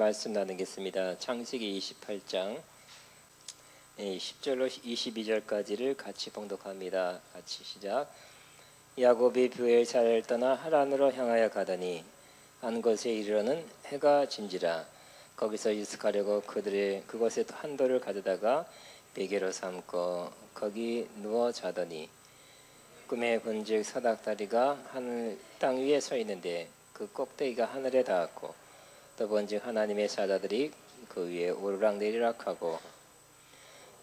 말씀 나누겠습니다. 창세기 28장 10절로 22절까지를 같이 봉독합니다. 같이 시작. 야곱이 브엘사를 떠나 하란으로 향하여 가더니 한 곳에 이르러는 해가 진지라. 거기서 유숙하려고 그곳에 한 돌을 가져다가 베개로 삼고 거기 누워 자더니 꿈에 본즉 사닥다리가 하늘 땅 위에 서 있는데 그 꼭대기가 하늘에 닿았고 또 본즉 하나님의 사자들이 그 위에 오르락내리락하고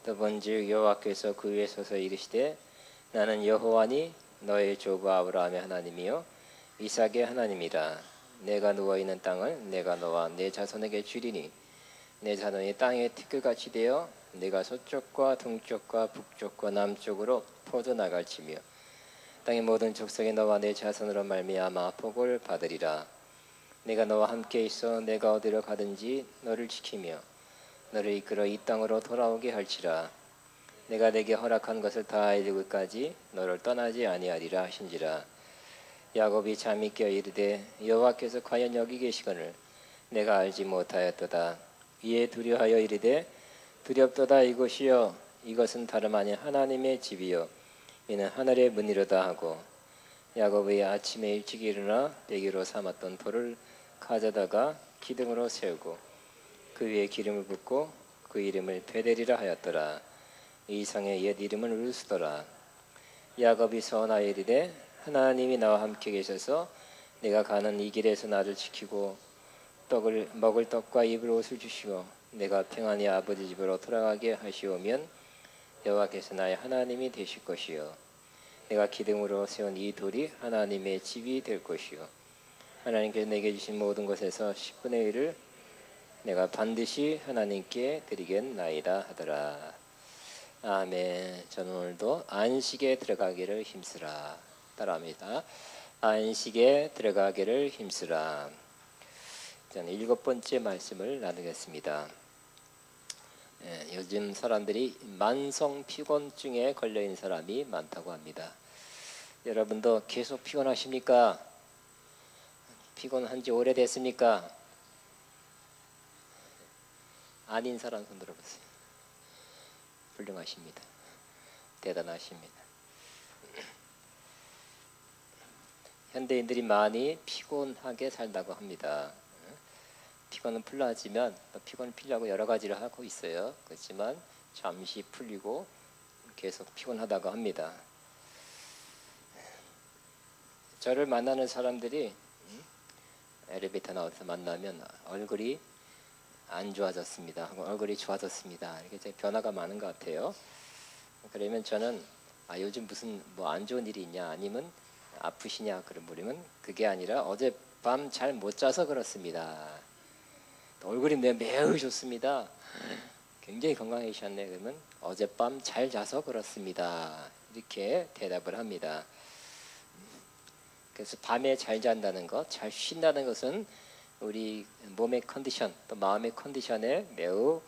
또 본즉 여호와께서 그 위에 서서 이르시되 나는 여호와니 너의 조부 아브라함의 하나님이요 이삭의 하나님이라. 내가 누워있는 땅을 내가 너와 내 자손에게 주리니 내 자손이 땅의 티끌같이 되어 내가 서쪽과 동쪽과 북쪽과 남쪽으로 퍼져나갈지며 땅의 모든 족속이 너와 내 자손으로 말미암아 복을 받으리라. 내가 너와 함께 있어 내가 어디로 가든지 너를 지키며 너를 이끌어 이 땅으로 돌아오게 할지라. 내가 내게 허락한 것을 다 이루기까지 너를 떠나지 아니하리라 하신지라. 야곱이 잠이 깨어 이르되 여호와께서 과연 여기 계시거늘 내가 알지 못하였도다. 이에 두려하여 이르되 두렵도다. 이곳이여 이것은 다름 아닌 하나님의 집이요 이는 하늘의 문이로다 하고 야곱이 아침에 일찍 일어나 베개로 삼았던 돌을 가져다가 기둥으로 세우고 그 위에 기름을 붓고 그 이름을 베델이라 하였더라. 이 성의 옛 이름은 루스더라. 야곱이 서원하여 이르되 하나님이 나와 함께 계셔서 내가 가는 이 길에서 나를 지키고 먹을 떡과 입을 옷을 주시고 내가 평안히 아버지 집으로 돌아가게 하시오면 여호와께서 나의 하나님이 되실 것이요 내가 기둥으로 세운 이 돌이 하나님의 집이 될 것이요 하나님께서 내게 주신 모든 것에서 10분의 1을 내가 반드시 하나님께 드리겠나이다 하더라. 아멘. 저는 오늘도 안식에 들어가기를 힘쓰라. 따라합니다. 안식에 들어가기를 힘쓰라. 저는 7번째 말씀을 나누겠습니다. 요즘 사람들이 만성 피곤증에 걸려있는 사람이 많다고 합니다. 여러분도 계속 피곤하십니까? 피곤한 지 오래됐습니까? 아닌 사람 손 들어보세요. 훌륭하십니다. 대단하십니다. 현대인들이 많이 피곤하게 살다고 합니다. 피곤은 풀려지만 또 피곤을 풀려고 여러 가지를 하고 있어요. 그렇지만 잠시 풀리고 계속 피곤하다고 합니다. 저를 만나는 사람들이 엘리베이터 나와서 만나면 얼굴이 안 좋아졌습니다. 얼굴이 좋아졌습니다. 이렇게 변화가 많은 것 같아요. 그러면 저는 요즘 무슨 뭐 안 좋은 일이 있냐 아니면 아프시냐 그런 물으면 그게 아니라 어젯밤 잘 못 자서 그렇습니다. 얼굴이 매우 좋습니다. 굉장히 건강해지셨네. 그러면 어젯밤 잘 자서 그렇습니다. 이렇게 대답을 합니다. 그래서 밤에 잘 잔다는 것, 잘 쉰다는 것은 우리 몸의 컨디션, 또 마음의 컨디션에 매우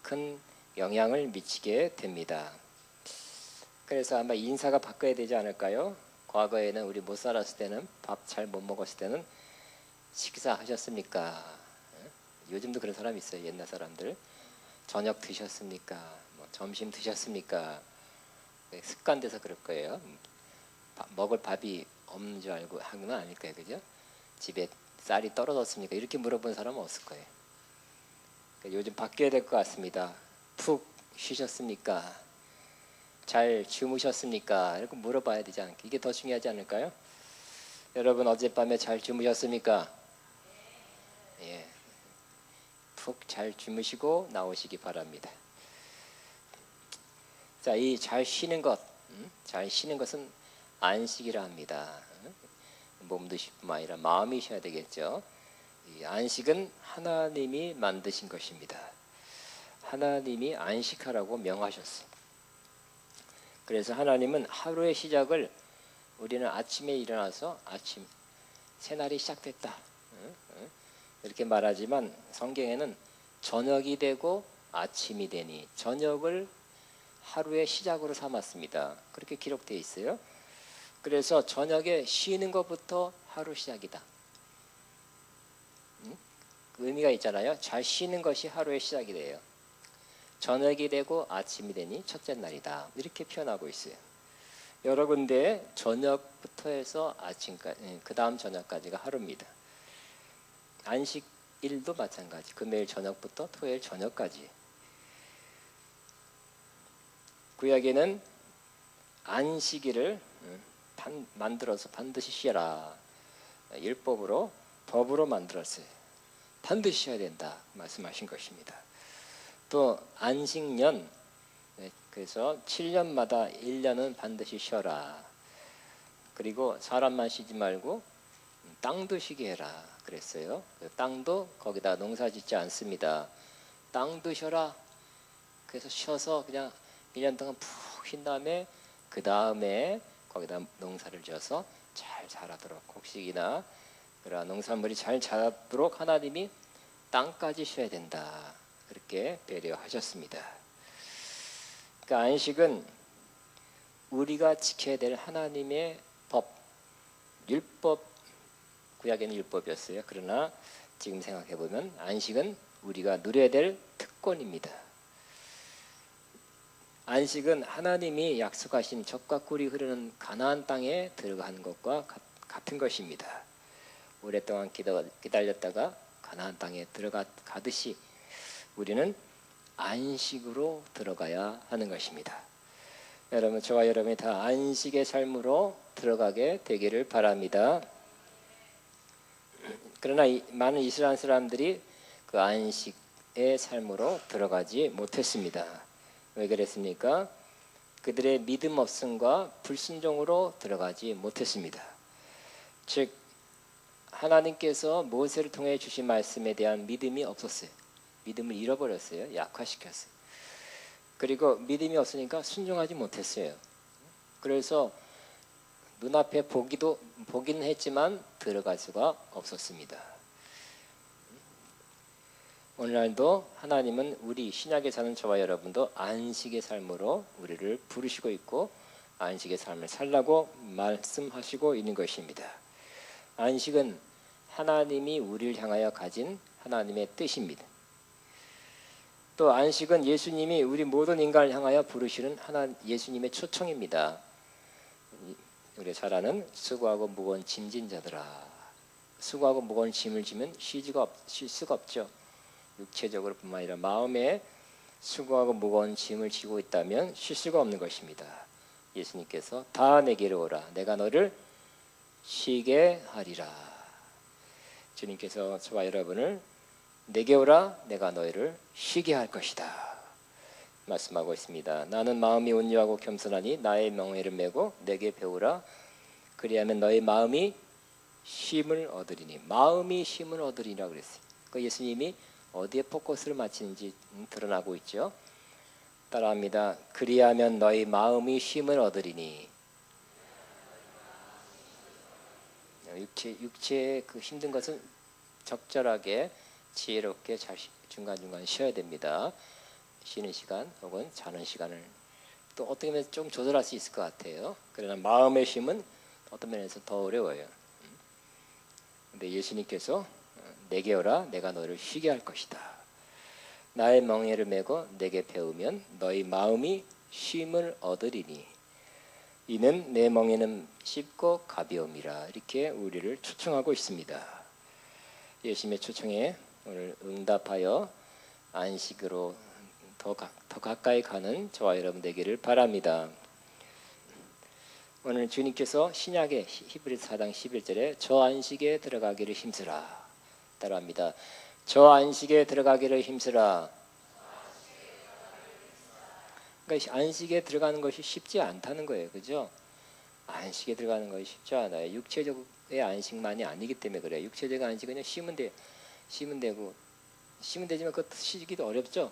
큰 영향을 미치게 됩니다. 그래서 아마 인사가 바뀌어야 되지 않을까요? 과거에는 우리 못 살았을 때는 밥 잘 못 먹었을 때는 식사하셨습니까? 요즘도 그런 사람이 있어요. 옛날 사람들. 저녁 드셨습니까? 뭐 점심 드셨습니까? 습관돼서 그럴 거예요. 먹을 밥이 없는 줄 알고 하는 건 아닐 거예요. 그죠? 집에 쌀이 떨어졌습니까? 이렇게 물어본 사람은 없을 거예요. 그러니까 요즘 바뀌어야 될 것 같습니다. 푹 쉬셨습니까? 잘 주무셨습니까? 이렇게 물어봐야 되지 않을까? 이게 더 중요하지 않을까요? 여러분 어젯밤에 잘 주무셨습니까? 예, 푹 잘 주무시고 나오시기 바랍니다. 자, 이 잘 쉬는 것, 잘 쉬는 것은 안식이라 합니다. 몸도 쉴뿐만 아니라 마음이 쉬어야 되겠죠. 이 안식은 하나님이 만드신 것입니다. 하나님이 안식하라고 명하셨어요. 그래서 하나님은 하루의 시작을 우리는 아침에 일어나서 아침 새날이 시작됐다 이렇게 말하지만 성경에는 저녁이 되고 아침이 되니 저녁을 하루의 시작으로 삼았습니다. 그렇게 기록되어 있어요. 그래서 저녁에 쉬는 것부터 하루 시작이다. 의미가 있잖아요. 잘 쉬는 것이 하루의 시작이 돼요. 저녁이 되고 아침이 되니 첫째 날이다. 이렇게 표현하고 있어요. 여러 군데 저녁부터 해서 아침까지, 그 다음 저녁까지가 하루입니다. 안식일도 마찬가지. 금요일 저녁부터 토요일 저녁까지. 구약에는 안식일을 만들어서 반드시 쉬어라. 율법으로 법으로 만들었어요. 반드시 쉬어야 된다 말씀하신 것입니다. 또 안식년, 그래서 7년마다 1년은 반드시 쉬어라. 그리고 사람만 쉬지 말고 땅도 쉬게 해라 그랬어요. 땅도 거기다 농사 짓지 않습니다. 땅도 쉬어라. 그래서 쉬어서 그냥 1년 동안 푹 쉰 다음에 그 다음에 거기다 농사를 지어서 잘 자라도록, 곡식이나 그러한 농산물이 잘 자라도록 하나님이 땅까지 쉬어야 된다. 그렇게 배려하셨습니다. 그러니까 안식은 우리가 지켜야 될 하나님의 법, 율법, 구약에는 율법이었어요. 그러나 지금 생각해 보면 안식은 우리가 누려야 될 특권입니다. 안식은 하나님이 약속하신 젖과 꿀이 흐르는 가나안 땅에 들어가는 것과 같은 것입니다. 오랫동안 기다렸다가 가나안 땅에 들어가듯이 우리는 안식으로 들어가야 하는 것입니다. 여러분, 저와 여러분이 다 안식의 삶으로 들어가게 되기를 바랍니다. 그러나 많은 이스라엘 사람들이 그 안식의 삶으로 들어가지 못했습니다. 왜 그랬습니까? 그들의 믿음 없음과 불순종으로 들어가지 못했습니다. 즉 하나님께서 모세를 통해 주신 말씀에 대한 믿음이 없었어요. 믿음을 잃어버렸어요. 약화시켰어요. 그리고 믿음이 없으니까 순종하지 못했어요. 그래서 눈앞에 보기는 했지만 들어갈 수가 없었습니다. 오늘날도 하나님은 우리 신약에 사는 저와 여러분도 안식의 삶으로 우리를 부르시고 있고 안식의 삶을 살라고 말씀하시고 있는 것입니다. 안식은 하나님이 우리를 향하여 가진 하나님의 뜻입니다. 또 안식은 예수님이 우리 모든 인간을 향하여 부르시는 예수님의 초청입니다. 우리 잘 아는 수고하고 무거운 짐진 자들아. 수고하고 무거운 짐을 지면 쉴 수가 없죠. 육체적으로 뿐만 아니라 마음에 수고하고 무거운 짐을 지고 있다면 쉴 수가 없는 것입니다. 예수님께서 다 내게로 오라. 내가 너를 쉬게 하리라. 주님께서 저와 여러분을 내게 오라. 내가 너희를 쉬게 할 것이다. 말씀하고 있습니다. 나는 마음이 온유하고 겸손하니 나의 명예를 메고 내게 배우라. 그리하면 너의 마음이 쉼을 얻으리니. 마음이 쉼을 얻으리라 그랬어요. 그 예수님이 어디에 포커스를 맞추는지 드러나고 있죠. 따라합니다. 그리하면 너희 마음이 쉼을 얻으리니. 육체의 그 힘든 것은 적절하게 지혜롭게 중간중간 쉬어야 됩니다. 쉬는 시간 혹은 자는 시간을 또 어떻게 보면 좀 조절할 수 있을 것 같아요. 그러나 마음의 쉼은 어떤 면에서 더 어려워요. 근데 예수님께서 내게 오라. 내가 너를 쉬게 할 것이다. 나의 멍에를 메고 내게 배우면 너희 마음이 쉼을 얻으리니. 이는 내 멍에는 쉽고 가벼움이라. 이렇게 우리를 초청하고 있습니다. 예수님의 초청에 오늘 응답하여 안식으로 더 가까이 가는 저와 여러분 되기를 바랍니다. 오늘 주님께서 신약의 히브리서 4장 11절에 저 안식에 들어가기를 힘쓰라. 따라합니다. 저 안식에 들어가기를 힘쓰라. 그러니까 안식에 들어가는 것이 쉽지 않다는 거예요. 그죠? 안식에 들어가는 것이 쉽지 않아요. 육체적의 안식만이 아니기 때문에 그래요. 육체적 안식은 그냥 쉬면 되지만 그것 쉬기도 어렵죠.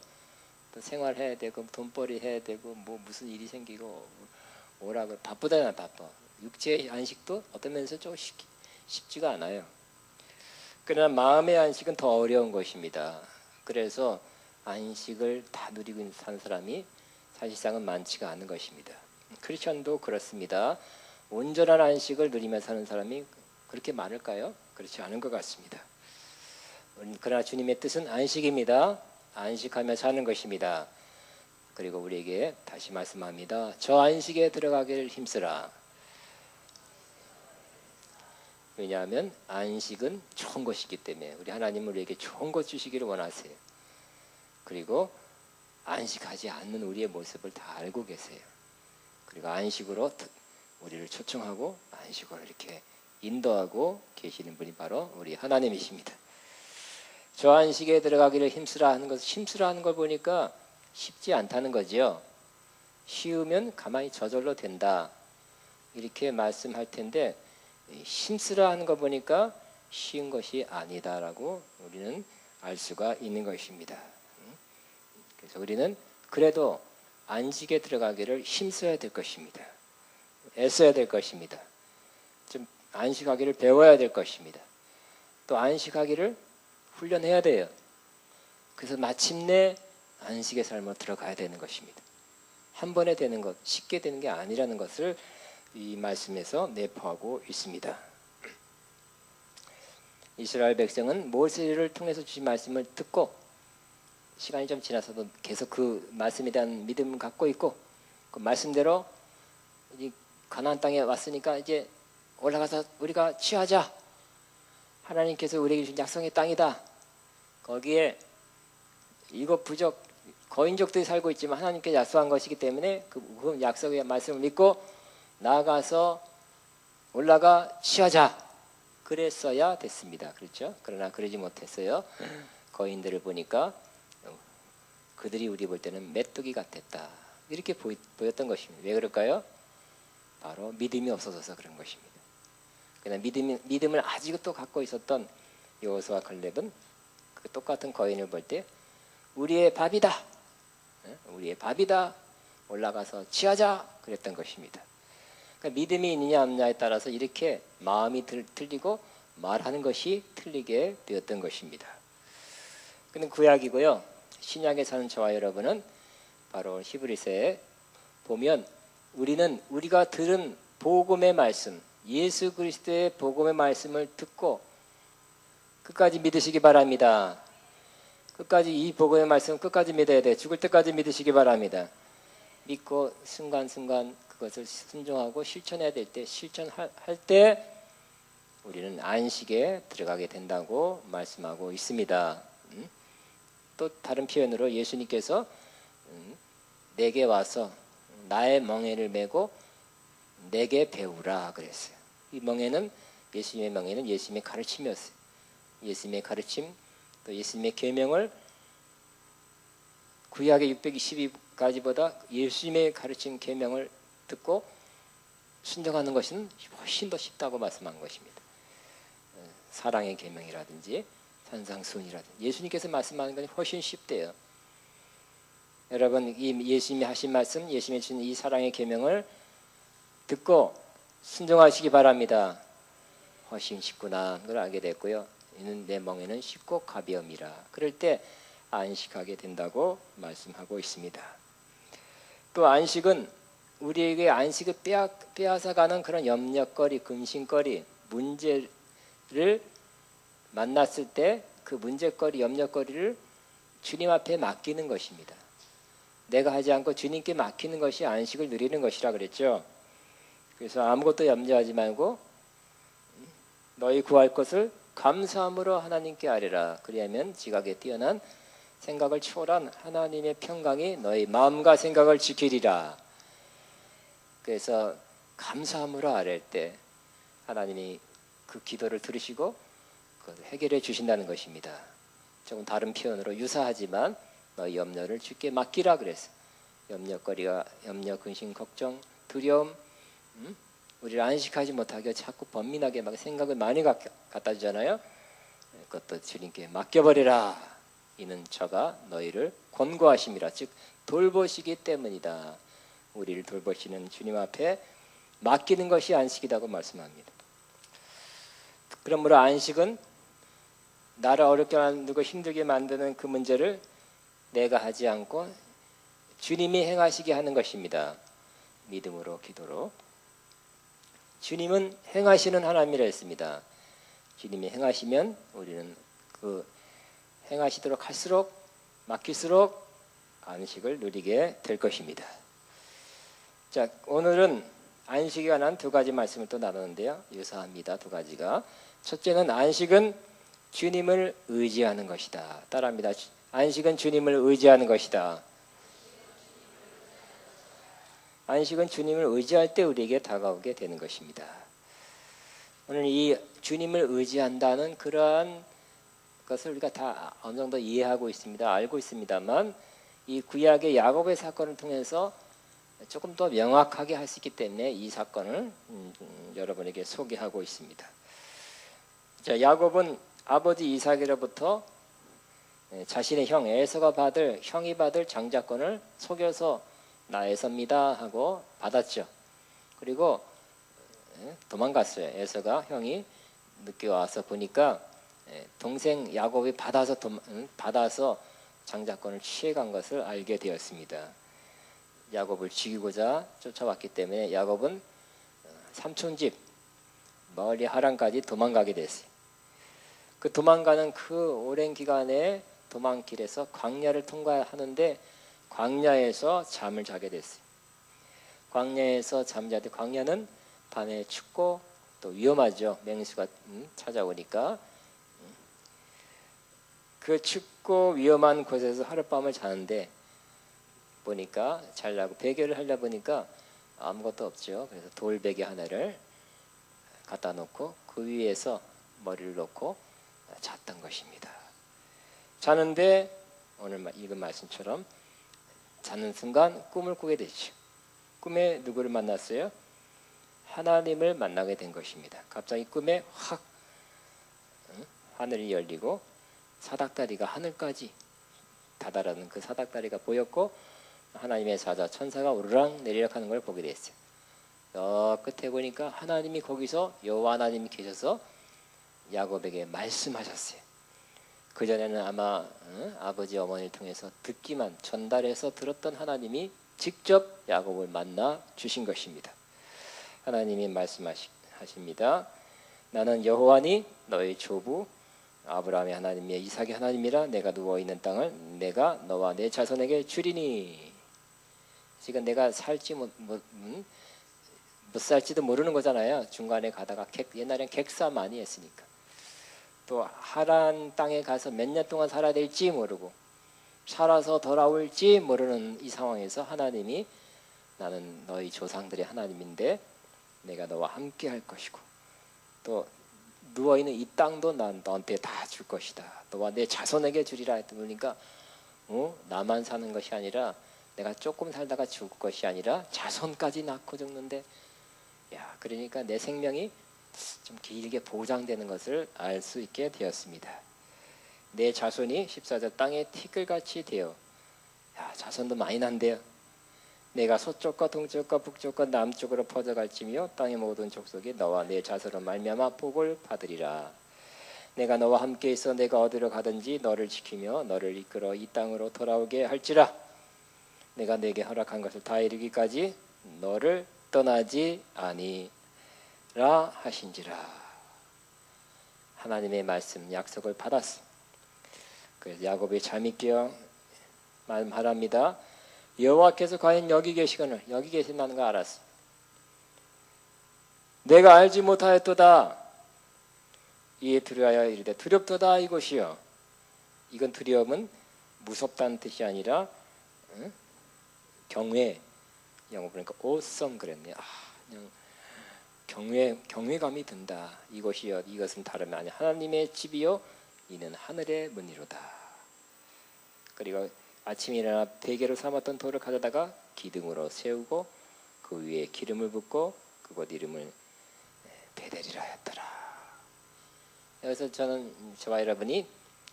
또 생활해야 되고 돈벌이 해야 되고 뭐 무슨 일이 생기고 오라고 바쁘잖아요. 바빠. 육체의 안식도 어떤 면에서 좀 쉽지가 않아요. 그러나 마음의 안식은 더 어려운 것입니다. 그래서 안식을 다 누리고 사는 사람이 사실상은 많지가 않은 것입니다. 크리스천도 그렇습니다. 온전한 안식을 누리며 사는 사람이 그렇게 많을까요? 그렇지 않은 것 같습니다. 그러나 주님의 뜻은 안식입니다. 안식하며 사는 것입니다. 그리고 우리에게 다시 말씀합니다. 저 안식에 들어가기를 힘쓰라. 왜냐하면 안식은 좋은 것이기 때문에 우리 하나님은 우리에게 좋은 것 주시기를 원하세요. 그리고 안식하지 않는 우리의 모습을 다 알고 계세요. 그리고 안식으로 우리를 초청하고 안식으로 이렇게 인도하고 계시는 분이 바로 우리 하나님이십니다. 저 안식에 들어가기를 힘쓰라 하는 것, 힘쓰라 하는 걸 보니까 쉽지 않다는 거지요. 쉬우면 가만히 저절로 된다 이렇게 말씀할 텐데 힘쓰라 하는 거 보니까 쉬운 것이 아니다라고 우리는 알 수가 있는 것입니다. 그래서 우리는 그래도 안식에 들어가기를 힘써야 될 것입니다. 애써야 될 것입니다. 좀 안식하기를 배워야 될 것입니다. 또 안식하기를 훈련해야 돼요. 그래서 마침내 안식의 삶으로 들어가야 되는 것입니다. 한 번에 되는 것, 쉽게 되는 게 아니라는 것을 이 말씀에서 내포하고 있습니다. 이스라엘 백성은 모세를 통해서 주신 말씀을 듣고 시간이 좀 지나서도 계속 그 말씀에 대한 믿음을 갖고 있고 그 말씀대로 이 가나안 땅에 왔으니까 이제 올라가서 우리가 취하자. 하나님께서 우리에게 주신 약속의 땅이다. 거기에 일곱 부족 거인족들이 살고 있지만 하나님께 약속한 것이기 때문에 그 약속의 말씀을 믿고 나아가서 올라가 취하자. 그랬어야 됐습니다. 그렇죠? 그러나 그러지 못했어요. 거인들을 보니까 그들이 우리 볼 때는 메뚜기 같았다. 이렇게 보였던 것입니다. 왜 그럴까요? 바로 믿음이 없어져서 그런 것입니다. 그냥 믿음을 아직도 갖고 있었던 여호수아 칼렙은 그 똑같은 거인을 볼 때 우리의 밥이다. 우리의 밥이다. 올라가서 취하자. 그랬던 것입니다. 그러니까 믿음이 있느냐 없느냐에 따라서 이렇게 마음이 틀리고 말하는 것이 틀리게 되었던 것입니다. 그는 구약이고요. 신약에 사는 저와 여러분은 바로 히브리서에 보면 우리가 들은 복음의 말씀, 예수 그리스도의 복음의 말씀을 듣고 끝까지 믿으시기 바랍니다. 끝까지 이 복음의 말씀 끝까지 믿어야 돼. 죽을 때까지 믿으시기 바랍니다. 믿고 순간순간 그것을 순종하고 실천해야 될 때 실천할 때 우리는 안식에 들어가게 된다고 말씀하고 있습니다. 또 다른 표현으로 예수님께서 내게 와서 나의 멍에를 메고 내게 배우라 그랬어요. 이 멍에는 예수님의 멍에는 예수님의 가르침이었어요. 예수님의 가르침 또 예수님의 계명을 구약의 622가지보다 예수님의 가르침 계명을 듣고 순종하는 것은 훨씬 더 쉽다고 말씀한 것입니다. 사랑의 계명이라든지 산상수훈이라든지 예수님께서 말씀하는 것이 훨씬 쉽대요. 여러분 이 예수님이 하신 말씀, 예수님이 주신 이 사랑의 계명을 듣고 순종하시기 바랍니다. 훨씬 쉽구나 그걸 알게 됐고요. 이는 내 멍에는 쉽고 가벼움이라. 그럴 때 안식하게 된다고 말씀하고 있습니다. 또 안식은 우리에게 안식을 빼앗아가는 그런 염려거리, 근심거리, 문제를 만났을 때 그 문제거리, 염려거리를 주님 앞에 맡기는 것입니다. 내가 하지 않고 주님께 맡기는 것이 안식을 누리는 것이라 그랬죠. 그래서 아무것도 염려하지 말고 너희 구할 것을 감사함으로 하나님께 아뢰라. 그리하면 지각에 뛰어난 생각을 초월한 하나님의 평강이 너희 마음과 생각을 지키리라. 그래서 감사함으로 아뢰 때 하나님이 그 기도를 들으시고 해결해 주신다는 것입니다. 조금 다른 표현으로 유사하지만 너희 염려를 주께 맡기라 그랬어요. 염려거리가 염려, 근심, 걱정, 두려움 우리를 안식하지 못하게 자꾸 번민하게 막 생각을 많이 갖다 주잖아요. 그것도 주님께 맡겨버리라. 이는 저가 너희를 권고하심이라. 즉 돌보시기 때문이다. 우리를 돌보시는 주님 앞에 맡기는 것이 안식이라고 말씀합니다. 그러므로 안식은 나를 어렵게 만들고 힘들게 만드는 그 문제를 내가 하지 않고 주님이 행하시게 하는 것입니다. 믿음으로 기도로. 주님은 행하시는 하나님이라 했습니다. 주님이 행하시면 우리는 그 행하시도록 할수록 맡길수록 안식을 누리게 될 것입니다. 자, 오늘은 안식에 관한 두 가지 말씀을 또 나누는데요. 유사합니다. 두 가지가. 첫째는 안식은 주님을 의지하는 것이다. 따라합니다. 안식은 주님을 의지하는 것이다. 안식은 주님을 의지할 때 우리에게 다가오게 되는 것입니다. 오늘 이 주님을 의지한다는 그러한 것을 우리가 다 어느 정도 이해하고 있습니다. 알고 있습니다만 이 구약의 야곱의 사건을 통해서 조금 더 명확하게 할 수 있기 때문에 이 사건을 여러분에게 소개하고 있습니다. 자, 야곱은 아버지 이삭으로부터 자신의 형 형이 받을 장자권을 속여서 나 에서입니다 하고 받았죠. 그리고 도망갔어요. 에서가 형이 늦게 와서 보니까 동생 야곱이 받아서 장자권을 취해간 것을 알게 되었습니다. 야곱을 죽이고자 쫓아왔기 때문에 야곱은 삼촌 집 멀리 하란까지 도망가게 됐어요. 그 도망가는 그 오랜 기간에 도망길에서 광야를 통과하는데 광야에서 잠을 자게 됐어요. 광야에서 잠자되 광야는 밤에 춥고 또 위험하죠. 맹수가 찾아오니까. 그 춥고 위험한 곳에서 하룻밤을 자는데 보니까 자려고 베개를 하려 보니까 아무것도 없죠. 그래서 돌베개 하나를 갖다 놓고 그 위에서 머리를 놓고 잤던 것입니다. 자는데 오늘 읽은 말씀처럼 자는 순간 꿈을 꾸게 되죠. 꿈에 누구를 만났어요? 하나님을 만나게 된 것입니다. 갑자기 꿈에 확 하늘이 열리고 사닥다리가 하늘까지 다다르는 그 사닥다리가 보였고 하나님의 사자 천사가 오르락 내리락 하는 걸 보게 됐어요. 끝에 보니까 하나님이 거기서 여호와 하나님이 계셔서 야곱에게 말씀하셨어요. 그전에는 아마 아버지 어머니를 통해서 듣기만 전달해서 들었던 하나님이 직접 야곱을 만나 주신 것입니다. 하나님이 말씀하십니다. 나는 여호와니 너의 조부 아브라함의 하나님이여 이삭의 하나님이라. 내가 누워있는 땅을 내가 너와 내 자손에게 주리니. 지금 내가 살지 못 살지도 모르는 거잖아요. 중간에 가다가 옛날엔 객사 많이 했으니까. 또 하란 땅에 가서 몇 년 동안 살아야 될지 모르고 살아서 돌아올지 모르는 이 상황에서 하나님이 나는 너희 조상들의 하나님인데 내가 너와 함께 할 것이고 또 누워있는 이 땅도 난 너한테 다 줄 것이다. 너와 내 자손에게 주리라 했다 보니까 나만 사는 것이 아니라 내가 조금 살다가 죽을 것이 아니라 자손까지 낳고 죽는데 그러니까 내 생명이 좀 길게 보장되는 것을 알 수 있게 되었습니다. 내 자손이 14절 땅에 티끌같이 되어 자손도 많이 난대요. 내가 서쪽과 동쪽과 북쪽과 남쪽으로 퍼져갈지며 땅의 모든 족속이 너와 내 자손으로 말미암아 복을 받으리라. 내가 너와 함께 있어 내가 어디로 가든지 너를 지키며 너를 이끌어 이 땅으로 돌아오게 할지라. 내가 내게 허락한 것을 다 이루기까지 너를 떠나지 아니라 하신지라. 하나님의 말씀 약속을 받았어. 그래서 야곱이 잠이 깨어 말합니다. 여호와께서 과연 여기 계시거늘 여기 계신다는 거 알았어. 내가 알지 못하였도다. 이에 두려하여 이르되 두렵도다 이것이요. 이건 두려움은 무섭다는 뜻이 아니라 경외. 영어 보니까 awesome 그랬네요. 그냥 경외감이 든다. 이것이요 이것은 다름이 아니야. 하나님의 집이요 이는 하늘의 문이로다. 그리고 아침에 일어나 베개로 삼았던 돌을 가져다가 기둥으로 세우고 그 위에 기름을 붓고 그곳 이름을 베델이라 했더라. 그래서 저와 여러분이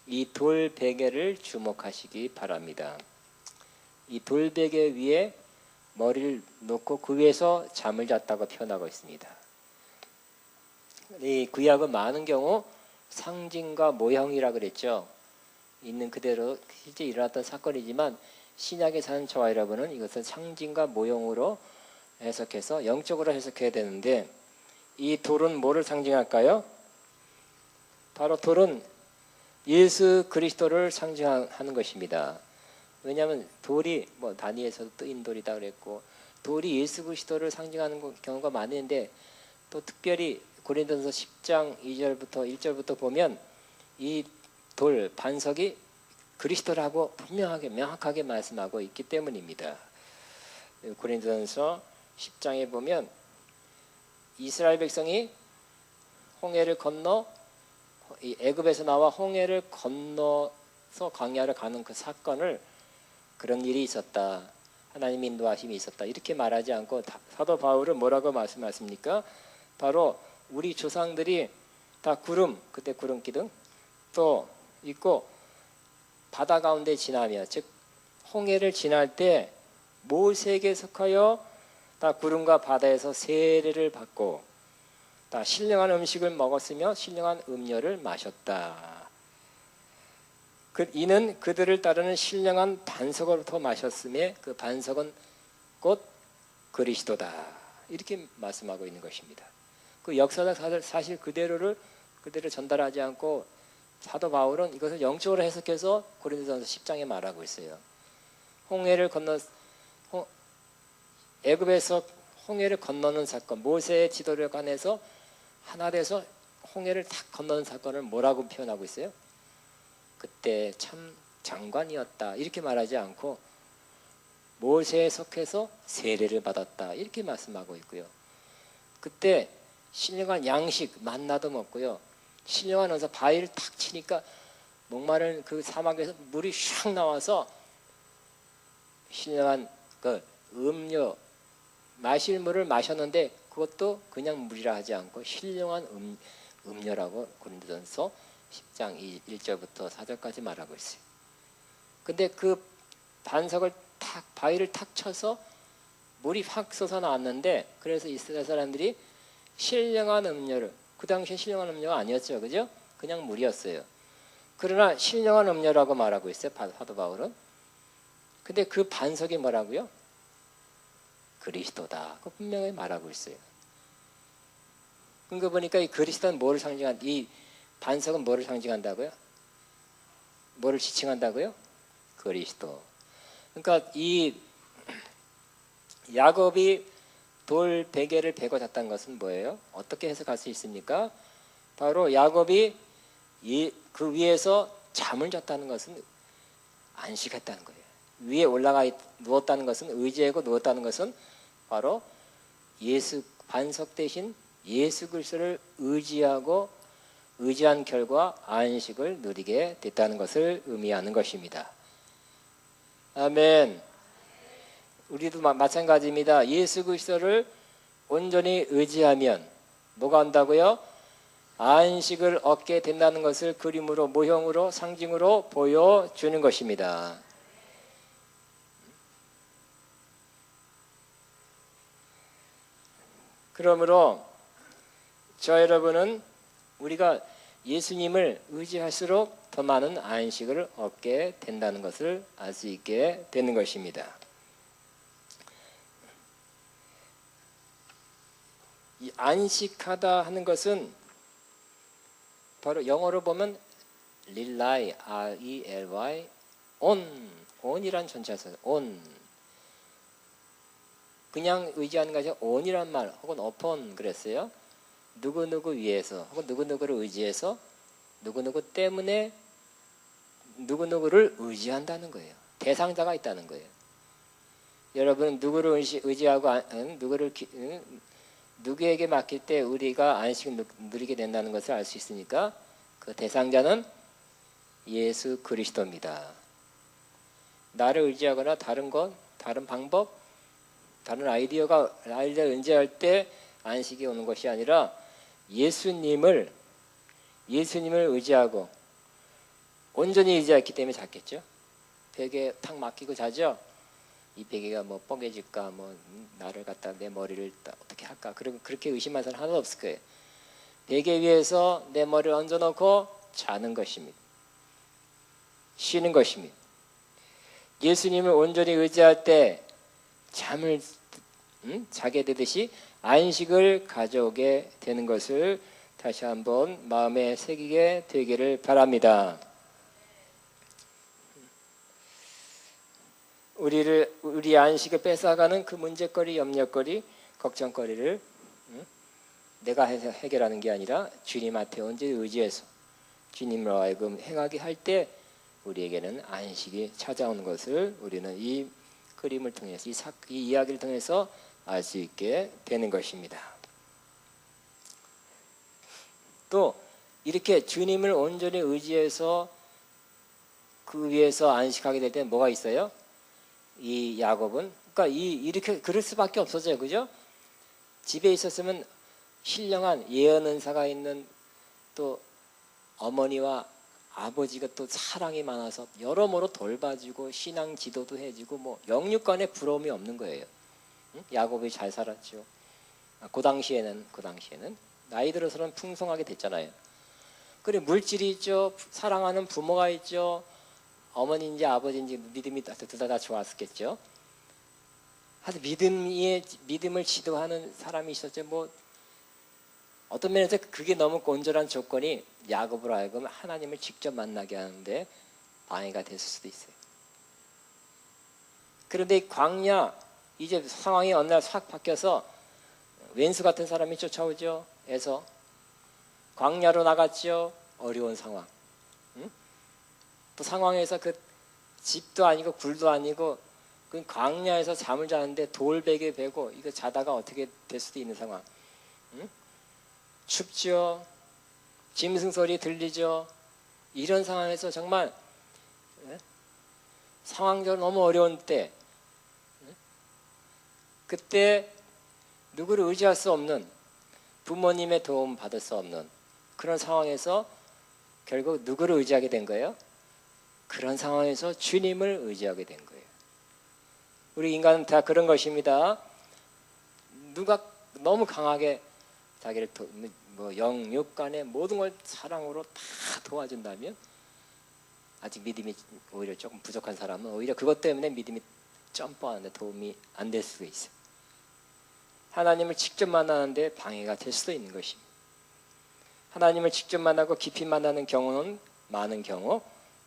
이 돌 베개를 주목하시기 바랍니다. 이 돌 베개 위에 머리를 놓고 그 위에서 잠을 잤다고 표현하고 있습니다. 이 구약은 많은 경우 상징과 모형이라 그랬죠. 있는 그대로 실제 일어났던 사건이지만 신약에 사는 저와 여러분은 이것은 상징과 모형으로 해석해서 영적으로 해석해야 되는데 이 돌은 뭐를 상징할까요? 바로 돌은 예수 그리스도를 상징하는 것입니다. 왜냐하면 돌이 뭐 다니엘에서도 뜨인 돌이다 그랬고 돌이 예수 그리스도를 상징하는 경우가 많은데 또 특별히 고린도전서 10장 2절부터 1절부터 보면 이 돌 반석이 그리스도라고 분명하게 명확하게 말씀하고 있기 때문입니다. 고린도전서 10장에 보면 이스라엘 백성이 홍해를 건너 애굽에서 나와 홍해를 건너서 광야를 가는 그 사건을 그런 일이 있었다. 하나님 인도하심이 있었다. 이렇게 말하지 않고 사도 바울은 뭐라고 말씀하십니까? 바로 우리 조상들이 다 구름, 그때 구름 기둥 또 있고 바다 가운데 지나며 즉 홍해를 지날 때 모세에게 속하여 다 구름과 바다에서 세례를 받고 다 신령한 음식을 먹었으며 신령한 음료를 마셨다. 이는 그들을 따르는 신령한 반석으로부터 마셨음에 그 반석은 곧 그리스도다. 이렇게 말씀하고 있는 것입니다. 그 역사적 사실 그대로 전달하지 않고 사도 바울은 이것을 영적으로 해석해서 고린도전서 10장에 말하고 있어요. 홍해를 건너 애굽에서 홍해를 건너는 사건, 모세의 지도를 관해서 하나 돼서 홍해를 탁 건너는 사건을 뭐라고 표현하고 있어요? 그때 참 장관이었다 이렇게 말하지 않고 모세에 속해서 세례를 받았다 이렇게 말씀하고 있고요. 그때 신령한 양식 만나도 먹고요. 신령한 어서 바위를 탁 치니까 목마른 그 사막에서 물이 샥 나와서 신령한 그 음료 마실 물을 마셨는데 그것도 그냥 물이라 하지 않고 신령한 음료라고 고린도전서 10장 1절부터 4절까지 말하고 있어요. 근데 그 반석을 바위를 탁 쳐서 물이 확 솟아나왔는데 그래서 이스라엘 사람들이 신령한 음료를 그 당시에 신령한 음료가 아니었죠. 그죠? 그냥 물이었어요. 그러나 신령한 음료라고 말하고 있어요. 사도 바울은. 근데 그 반석이 뭐라고요? 그리스도다. 그 분명히 말하고 있어요. 그러니까 보니까 이 그리스도는 뭐를 이 반석은 뭐를 상징한다고요? 뭐를 지칭한다고요? 그리스도. 그러니까 이 야곱이 돌 베개를 베고 잤다는 것은 뭐예요? 어떻게 해석할 수 있습니까? 바로 야곱이 그 위에서 잠을 잤다는 것은 안식했다는 거예요. 위에 올라가 누웠다는 것은 의지하고 누웠다는 것은 바로 반석 대신 예수 그리스도를 의지한 결과 안식을 누리게 됐다는 것을 의미하는 것입니다. 아멘. 우리도 마찬가지입니다. 예수 그리스도를 온전히 의지하면 뭐가 한다고요? 안식을 얻게 된다는 것을 그림으로 모형으로 상징으로 보여주는 것입니다. 그러므로 저 여러분은 우리가 예수님을 의지할수록 더 많은 안식을 얻게 된다는 것을 알 수 있게 되는 것입니다. 이 안식하다 하는 것은 바로 영어로 보면 rely, R-E-L-Y, on이란 전치사예요. on. 그냥 의지하는 것이 on이란 말 혹은 upon 그랬어요. 누구누구 위해서 혹은 누구누구를 의지해서 누구누구 때문에 누구누구를 의지한다는 거예요. 대상자가 있다는 거예요. 여러분 누구를 의지하고 누구에게 맡길 때 우리가 안식을 누리게 된다는 것을 알 수 있으니까 그 대상자는 예수 그리스도입니다. 나를 의지하거나 다른 것, 다른 방법, 다른 아이디어를 의지할 때 안식이 오는 것이 아니라 예수님을 의지하고 온전히 의지했기 때문에 잤겠죠. 베개에 탁 맡기고 자죠. 이 베개가 뭐 뻐개질까, 뭐 나를 갖다 내 머리를 어떻게 할까, 그렇게 의심한 사람 하나도 없을 거예요. 베개 위에서 내 머리를 얹어놓고 자는 것입니다. 쉬는 것입니다. 예수님을 온전히 의지할 때 잠을 자게 되듯이 안식을 가져오게 되는 것을 다시 한번 마음에 새기게 되기를 바랍니다. 우리 안식을 뺏어가는 그 문제거리, 염려거리, 걱정거리를 내가 해결하는 게 아니라 주님한테 온전히 의지해서 주님으로 하여금 행하게 할 때 우리에게는 안식이 찾아오는 것을 우리는 이 그림을 통해서 이 이야기를 통해서 알 수 있게 되는 것입니다. 또 이렇게 주님을 온전히 의지해서 그 위에서 안식하게 될 때 뭐가 있어요? 이 야곱은 그러니까 이렇게 그럴 수밖에 없었어요, 그죠? 집에 있었으면 신령한 예언 은사가 있는 또 어머니와 아버지가 또 사랑이 많아서 여러모로 돌봐주고 신앙 지도도 해주고 뭐 영육간에 부러움이 없는 거예요. 야곱이 잘 살았죠. 그 당시에는 나이 들어서는 풍성하게 됐잖아요. 그래 물질이 있죠. 사랑하는 부모가 있죠. 어머니인지 아버지인지 믿음이 둘 다 좋았었겠죠. 하여튼 믿음을 지도하는 사람이 있었죠. 뭐 어떤 면에서 그게 너무 온전한 조건이 야곱으로 하여금 하나님을 직접 만나게 하는데 방해가 됐을 수도 있어요. 그런데 이 광야 이제 상황이 어느 날 확 바뀌어서 왼수 같은 사람이 쫓아오죠. 에서 광야로 나갔죠. 어려운 상황. 또 상황에서 그 집도 아니고 굴도 아니고 그 광야에서 잠을 자는데 돌베개 베고 이거 자다가 어떻게 될 수도 있는 상황. 춥죠. 짐승 소리 들리죠. 이런 상황에서 정말 상황적으로 너무 어려운 때 그때 누구를 의지할 수 없는 부모님의 도움 받을 수 없는 그런 상황에서 결국 누구를 의지하게 된 거예요? 그런 상황에서 주님을 의지하게 된 거예요. 우리 인간은 다 그런 것입니다. 누가 너무 강하게 자기를 영육 간의 모든 걸 사랑으로 다 도와준다면 아직 믿음이 오히려 조금 부족한 사람은 오히려 그것 때문에 믿음이 점프하는데 도움이 안 될 수도 있어요. 하나님을 직접 만나는데 방해가 될 수도 있는 것입니다. 하나님을 직접 만나고 깊이 만나는 경우는 많은 경우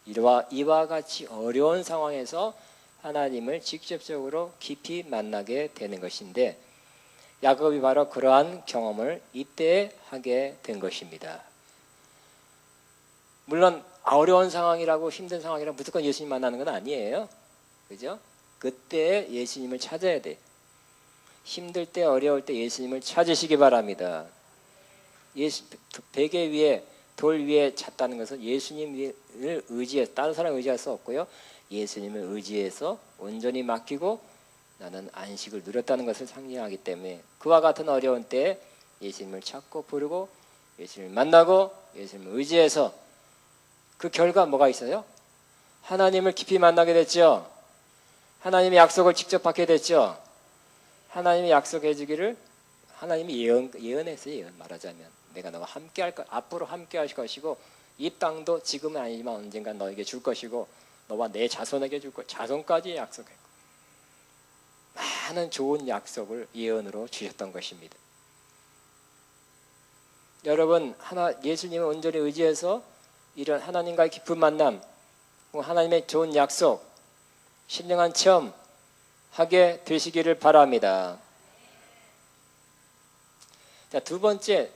이와 같이 어려운 상황에서 하나님을 직접적으로 깊이 만나게 되는 것인데 야곱이 바로 그러한 경험을 이때 하게 된 것입니다. 물론 어려운 상황이라고 힘든 상황이라고 무조건 예수님 만나는 건 아니에요. 그죠? 그때 예수님을 찾아야 돼. 힘들 때 어려울 때 예수님을 찾으시기 바랍니다. 베개 위에 돌 위에 잤다는 것은 예수님을 의지해서 다른 사람 의지할 수 없고요. 예수님을 의지해서 온전히 맡기고 나는 안식을 누렸다는 것을 상징하기 때문에 그와 같은 어려운 때에 예수님을 찾고 부르고 예수님을 만나고 예수님을 의지해서 그 결과 뭐가 있어요? 하나님을 깊이 만나게 됐죠. 하나님의 약속을 직접 받게 됐죠. 하나님이 약속해 주기를 하나님이 예언했어요. 예언 말하자면 내가 너와 함께 할 것, 앞으로 함께 할 것이고 이 땅도 지금은 아니지만 언젠가 너에게 줄 것이고 너와 내 자손에게 줄 것, 자손까지 약속했고 많은 좋은 약속을 예언으로 주셨던 것입니다. 여러분 예수님을 온전히 의지해서 이런 하나님과의 깊은 만남, 하나님의 좋은 약속, 신령한 체험 하게 되시기를 바랍니다. 자, 두 번째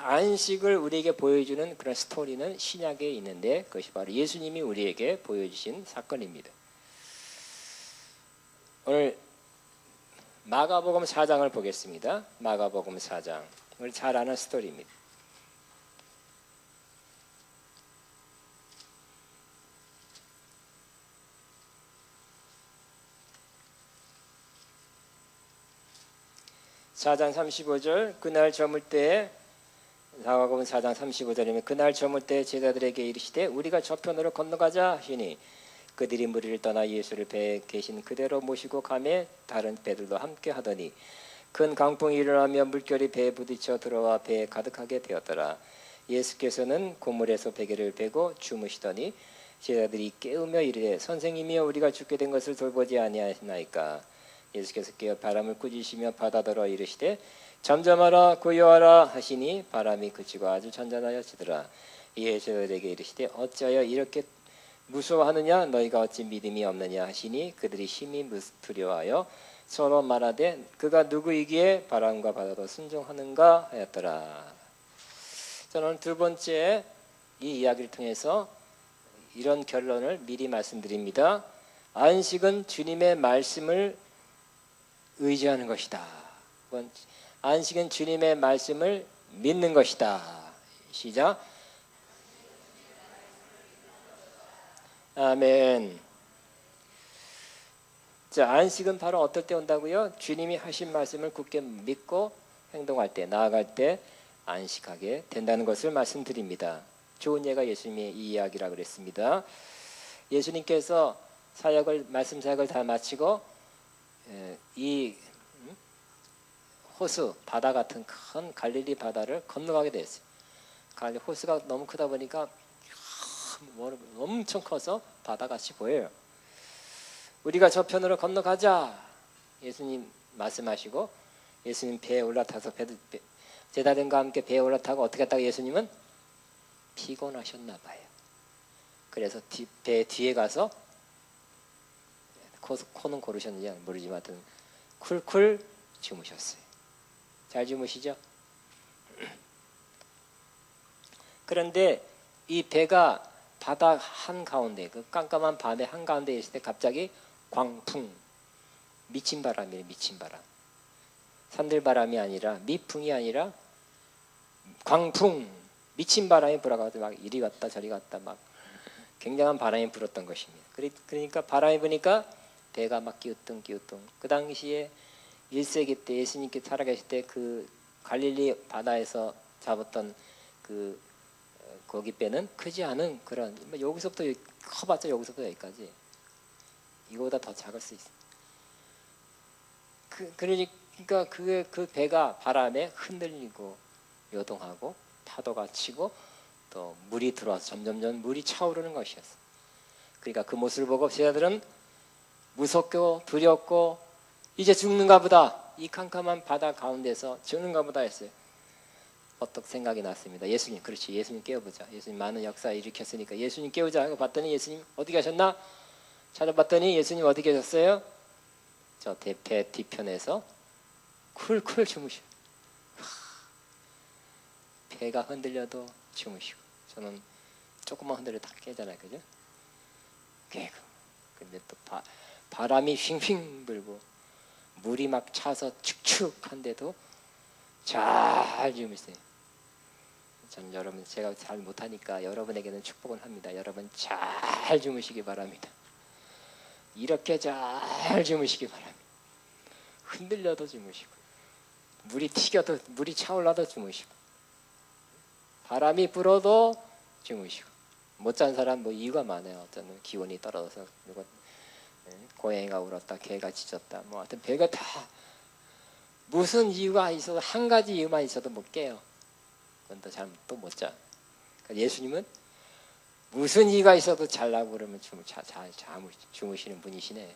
안식을 우리에게 보여주는 그런 스토리는 신약에 있는데 그것이 바로 예수님이 우리에게 보여주신 사건입니다. 오늘 마가복음 4장을 보겠습니다. 마가복음 4장. 우리 잘 아는 스토리입니다. (4장 35절) 그날 저물 때에 마가복음 4장 35절이면 그날 저물 때 제자들에게 이르시되 우리가 저편으로 건너가자 하시니 그들이 무리를 떠나 예수를 배에 계신 그대로 모시고 가매 다른 배들도 함께 하더니 큰 강풍이 일어나며 물결이 배에 부딪혀 들어와 배에 가득하게 되었더라. 예수께서는 고물에서 베개를 베고 주무시더니 제자들이 깨우며 이르되 선생님이여 우리가 죽게 된 것을 돌보지 아니하시나이까. 예수께서 깨어 바람을 꾸짖으시며 바다더러 이르시되 잠잠하라 고요하라 하시니 바람이 그치고 아주 잔잔하여지더라. 이에 제자들에게 이르시되 어찌하여 이렇게 무서워하느냐 너희가 어찌 믿음이 없느냐 하시니 그들이 심히 두려워하여 서로 말하되 그가 누구이기에 바람과 바다도 순종하는가 하였더라. 저는 두 번째 이 이야기를 통해서 이런 결론을 미리 말씀드립니다. 안식은 주님의 말씀을 의지하는 것이다. 안식은 주님의 말씀을 믿는 것이다. 시작. 아멘. 자, 안식은 바로 어떨 때 온다고요? 주님이 하신 말씀을 굳게 믿고 행동할 때, 나아갈 때 안식하게 된다는 것을 말씀드립니다. 좋은 예가 예수님의 이 이야기라고 그랬습니다. 예수님께서 말씀 사역을 다 마치고 이 호수, 바다 같은 큰 갈릴리 바다를 건너가게 됐어요. 호수가 너무 크다 보니까 엄청 커서 바다같이 보여요. 우리가 저편으로 건너가자. 예수님 말씀하시고 예수님 배에 올라타서 제자들과 함께 배에 올라타고 어떻게 했다고 예수님은 피곤하셨나 봐요. 그래서 배 뒤에 가서 코는 고르셨는지 모르지만 하여튼 쿨쿨 주무셨어요. 잘 주무시죠? 그런데 이 배가 바다 한가운데 그 깜깜한 밤의 한가운데 있을 때 갑자기 광풍, 미친 바람이에요. 미친 바람. 산들바람이 아니라 미풍이 아니라 광풍, 미친 바람이 불어가지고 막 이리 갔다 저리 갔다 막 굉장한 바람이 불었던 것입니다. 그러니까 바람이 부니까 배가 막 기우뚱기우뚱. 그 당시에 1세기 때 예수님께 살아계실 때 그 갈릴리 바다에서 잡았던 그 거기 배는 크지 않은 그런 여기서부터 커봤자 여기서부터 여기까지 이거보다 더 작을 수 있어. 그러니까 그 배가 바람에 흔들리고 요동하고 파도가 치고 또 물이 들어와서 점점점 물이 차오르는 것이었어. 그러니까 그 모습을 보고 제자들은 무섭고 두렵고 이제 죽는가 보다. 이 캄캄한 바다 가운데서 죽는가 보다 했어요. 어떻게 생각이 났습니다. 예수님, 그렇지. 예수님 깨워보자. 예수님 많은 역사 일으켰으니까 예수님 깨우자 하고 봤더니 예수님 어디 가셨나? 찾아봤더니 예수님 어디 계셨어요? 저 배 뒤편에서 쿨쿨 주무시고 배가 흔들려도 주무시고 저는 조금만 흔들려 다 깨잖아요. 그죠? 깨고 근데 또 바람이 휘휘 불고 물이 막 차서 축축한데도 잘 주무세요. 전 여러분 제가 잘 못하니까 여러분에게는 축복을 합니다. 여러분 잘 주무시기 바랍니다. 이렇게 잘 주무시기 바랍니다. 흔들려도 주무시고 물이 튀겨도 물이 차올라도 주무시고 바람이 불어도 주무시고 못 잔 사람 뭐 이유가 많아요. 어떤 기온이 떨어져서 누가 고양이가 울었다, 개가 짖었다, 뭐 하여튼 별거 다 무슨 이유가 있어도 한 가지 이유만 있어도 못 깨요. 그건 또 잘 또 못 자. 그러니까 예수님은 무슨 이유가 있어도 잘라고 그러면 주무시는 분이시네.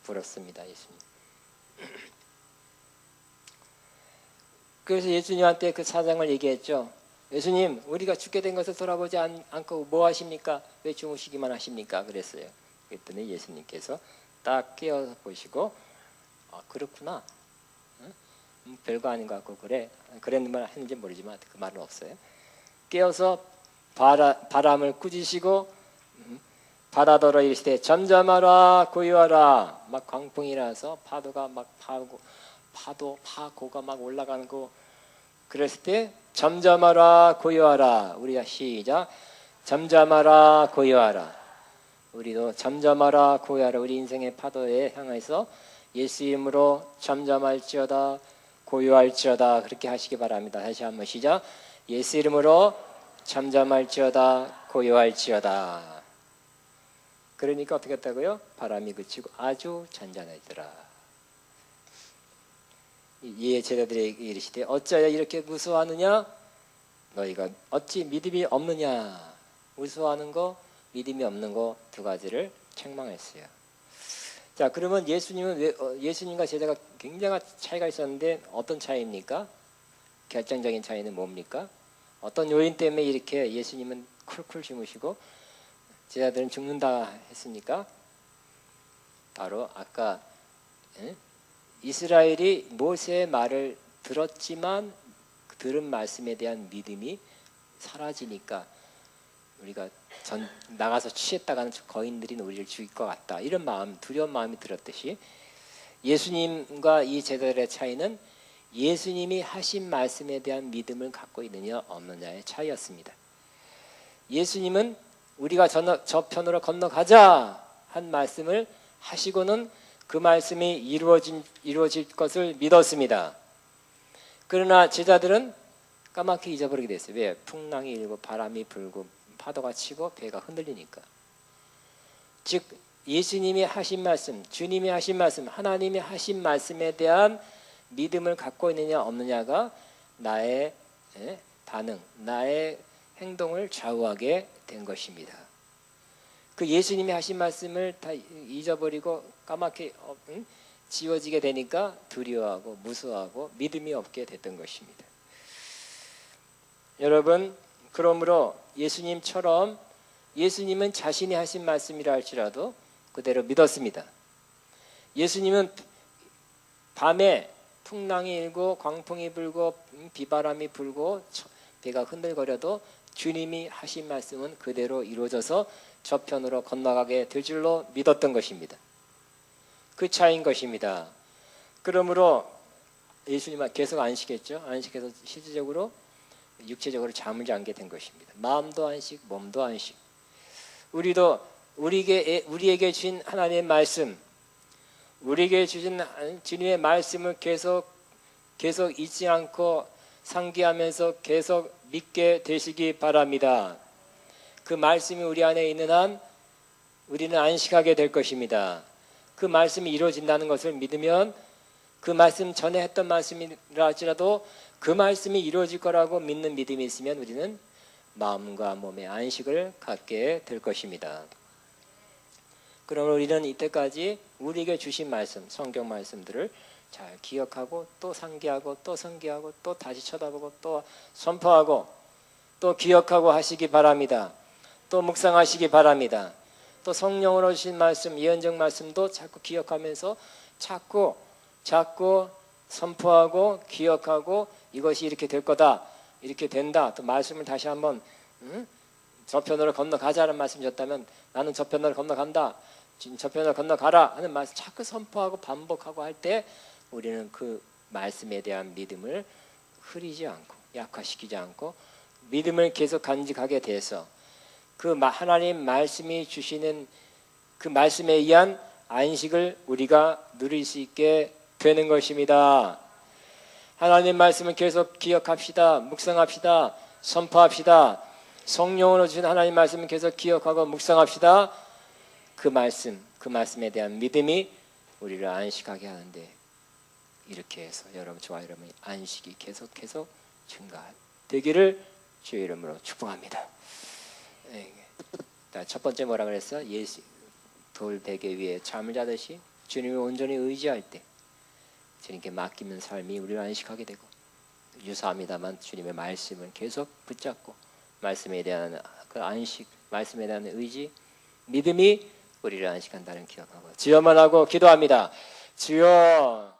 부럽습니다, 예수님. 그래서 예수님한테 그 사정을 얘기했죠. 예수님, 우리가 죽게 된 것을 돌아보지 않고 뭐 하십니까? 왜 주무시기만 하십니까? 그랬어요. 그랬더니 예수님께서 딱 깨어 보시고 그렇구나. 응? 별거 아닌 것 같고 그랬는 말 했는지 모르지만 그 말은 없어요. 깨어서 바람을 꾸짖으시고 바다더러 이르시되 잠잠하라 고요하라. 막 광풍이 나서 파도가 막 파고가 막 올라가는 거 그랬을 때 잠잠하라 고요하라. 우리가 시작. 잠잠하라 고요하라. 우리도 잠잠하라 고요하라. 우리 인생의 파도에 향해서 예수 이름으로 잠잠할지어다 고요할지어다 그렇게 하시기 바랍니다. 다시 한번 시작. 예수 이름으로 잠잠할지어다 고요할지어다. 그러니까 어떻게 했다고요? 바람이 그치고 아주 잔잔해지더라. 이에 제자들에게 이르시되 어찌하여 이렇게 무서워하느냐? 너희가 어찌 믿음이 없느냐? 무서워하는 거, 믿음이 없는 거 두 가지를 책망했어요. 자, 그러면 예수님과 제자가 굉장한 차이가 있었는데 어떤 차이입니까? 결정적인 차이는 뭡니까? 어떤 요인 때문에 이렇게 예수님은 쿨쿨 주무시고 제자들은 죽는다 했으니까 바로 아까 이스라엘이 모세의 말을 들었지만 들은 말씀에 대한 믿음이 사라지니까 우리가 나가서 취했다가는 거인들이 우리를 죽일 것 같다, 이런 마음, 두려운 마음이 들었듯이 예수님과 이 제자들의 차이는 예수님이 하신 말씀에 대한 믿음을 갖고 있느냐 없느냐의 차이였습니다. 예수님은 우리가 저편으로 건너가자 한 말씀을 하시고는 그 말씀이 이루어질 것을 믿었습니다. 그러나 제자들은 까맣게 잊어버리게 됐어요. 왜? 풍랑이 일고 바람이 불고 파도가 치고 배가 흔들리니까. 즉 예수님이 하신 말씀, 주님이 하신 말씀, 하나님이 하신 말씀에 대한 믿음을 갖고 있느냐 없느냐가 나의 반응, 나의 행동을 좌우하게 된 것입니다. 그 예수님이 하신 말씀을 다 잊어버리고 까맣게 지워지게 되니까 두려워하고 무서워하고 믿음이 없게 됐던 것입니다. 여러분, 그러므로 예수님처럼 예수님은 자신이 하신 말씀이라 할지라도 그대로 믿었습니다. 예수님은 밤에 풍랑이 일고 광풍이 불고 비바람이 불고 배가 흔들거려도 주님이 하신 말씀은 그대로 이루어져서 저편으로 건너가게 될 줄로 믿었던 것입니다. 그 차이인 것입니다. 그러므로 예수님은 계속 안식했죠. 안식해서 실질적으로 육체적으로 잠을 자게 된 것입니다. 마음도 안식, 몸도 안식. 우리도 우리에게 주신 하나님의 말씀, 우리에게 주신 주님의 말씀을 계속 잊지 않고 상기하면서 계속 믿게 되시기 바랍니다. 그 말씀이 우리 안에 있는 한 우리는 안식하게 될 것입니다. 그 말씀이 이루어진다는 것을 믿으면 그 말씀 전에 했던 말씀이라 할지라도 그 말씀이 이루어질 거라고 믿는 믿음이 있으면 우리는 마음과 몸의 안식을 갖게 될 것입니다. 그러면 우리는 이때까지 우리에게 주신 말씀, 성경 말씀들을 잘 기억하고 또 상기하고 또 상기하고 또 다시 쳐다보고 또 선포하고 또 기억하고 하시기 바랍니다. 또 묵상하시기 바랍니다. 또 성령으로 주신 말씀, 예언적 말씀도 자꾸 기억하면서 자꾸 선포하고 기억하고 이것이 이렇게 될 거다, 이렇게 된다. 또 말씀을 다시 한번 저편으로 건너가자는 말씀 줬다면 나는 저편으로 건너간다, 저편으로 건너가라 하는 말씀 자꾸 선포하고 반복하고 할 때 우리는 그 말씀에 대한 믿음을 흐리지 않고 약화시키지 않고 믿음을 계속 간직하게 돼서 그 하나님 말씀이 주시는 그 말씀에 의한 안식을 우리가 누릴 수 있게 되는 것입니다. 하나님 말씀을 계속 기억합시다. 묵상합시다. 선포합시다. 성령으로 주신 하나님 말씀을 계속 기억하고 묵상합시다. 그 말씀에 대한 믿음이 우리를 안식하게 하는데 이렇게 해서 저와 여러분의 안식이 계속 증가되기를 주의 이름으로 축복합니다. 첫 번째 뭐라 그랬어? 돌베개 위에 잠을 자듯이 주님을 온전히 의지할 때 주님께 맡기는 삶이 우리를 안식하게 되고, 유사합니다만 주님의 말씀을 계속 붙잡고 말씀에 대한 그 안식, 말씀에 대한 의지, 믿음이 우리를 안식한다는 기억하고 주여만 하고 기도합니다. 주여